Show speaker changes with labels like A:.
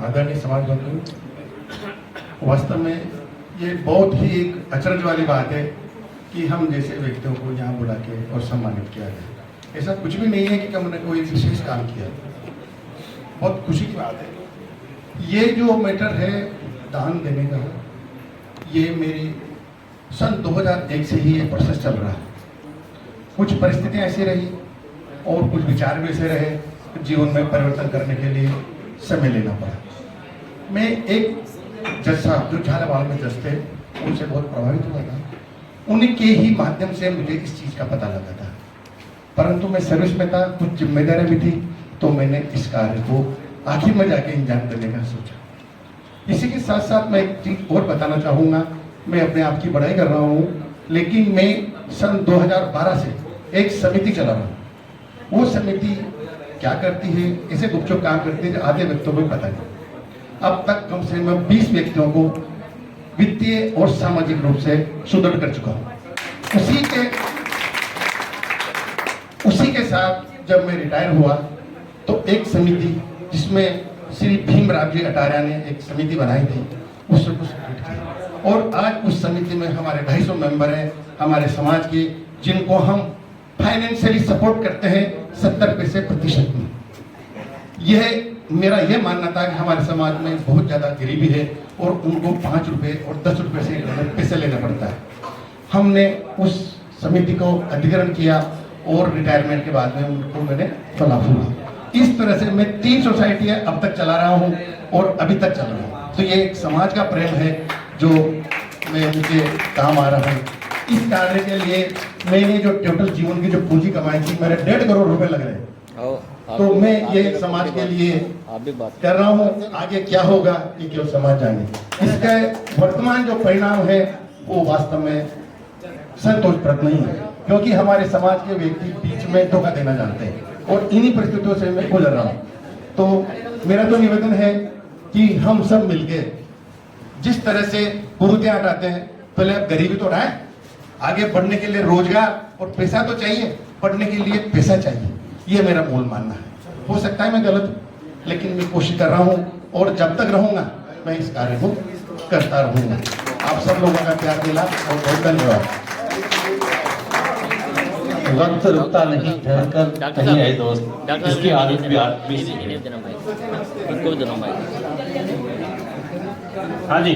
A: आदरणीय समाज बंधु, वास्तव में ये बहुत ही एक अचरज वाली बात है कि हम जैसे व्यक्तियों को यहाँ बुला के और सम्मानित किया जाए। ऐसा कुछ भी नहीं है कि हमने कोई विशेष काम किया। बहुत खुशी की बात है। ये जो मैटर है दान देने का, ये मेरी सन 2001 से ही ये प्रोसेस चल रहा है। कुछ परिस्थितियाँ ऐसी रही और कुछ विचार भी ऐसे रहे, जीवन में परिवर्तन करने के लिए समय लेना पड़ा। मैं एक जज साहब जो झालावाड़ में जज थे, उनसे बहुत प्रभावित हुआ था। उनके ही माध्यम से मुझे इस चीज़ का पता लगा था, परंतु मैं सर्विस में था, कुछ जिम्मेदारियां भी थी, तो मैंने इस कार्य को आखिर में जाके अंजाम देने का सोचा। इसी के साथ साथ मैं एक चीज़ और बताना चाहूँगा। मैं अपने आप की बड़ाई कर रहा हूँ, लेकिन मैं सन 2012 से एक समिति चला रहा हूँ। वो समिति क्या करती है, ऐसे गुपचुप काम करती है जो आधे व्यक्तियों को पता नहीं। अब तक कम से कम 20 व्यक्तियों को वित्तीय और सामाजिक रूप से सुदृढ़ कर चुका हूँ। उसी के साथ जब मैं रिटायर हुआ तो एक समिति जिसमें श्री भीमराव जी अटारिया ने एक समिति बनाई थी, उससे कुछ किया और आज उस समिति में हमारे 250 मेंबर हैं हमारे समाज के, जिनको हम फाइनेंशियली सपोर्ट करते हैं 70 पैसे प्रतिशत में। यह मेरा यह मानना था कि हमारे समाज में बहुत ज़्यादा गरीबी है और उनको 5 रुपये और 10 रुपये से पैसे लेना पड़ता है। हमने उस समिति को अधिग्रहण किया और रिटायरमेंट के बाद में उनको मैंने फला फूला। इस तरह से मैं 3 सोसाइटियाँ अब तक चला रहा हूँ और अभी तक चल रहा हूँ। तो ये एक समाज का प्रेम है जो मुझे काम आ रहा है। इस कार्य के लिए मैंने जो टोटल जीवन की जो पूंजी कमाई थी, मेरे 1.5 करोड़ रुपए लग रहे हैं। तो मैं ये समाज के लिए कर रहा हूँ। आगे क्या होगा ये केवल समाज जाने। इसका वर्तमान जो परिणाम है वो वास्तव में संतोषप्रद नहीं है, क्योंकि हमारे समाज के व्यक्ति बीच में धोखा देना जानते हैं और इन्हीं परिस्थितियों से मैं गुजर रहा हूँ। तो मेरा तो निवेदन है कि हम सब मिलके जिस तरह से कुरीतियां हटाते हैं, पहले अब गरीबी तो हटाएं, आगे बढ़ने के लिए रोजगार और पैसा तो चाहिए, पढ़ने के लिए पैसा चाहिए। ये मेरा मूल मानना है। हो सकता है मैं गलत हूँ, लेकिन मैं कोशिश कर रहा हूँ और जब तक रहूंगा मैं इस कार्य को करता रहूंगा। आप सब लोगों का प्यार मिला और बहुत धन्यवाद।
B: वक्त रुकता नहीं, ठहरकर कहीं है दोस्त, इसकी आदत भी
C: हाँ जी।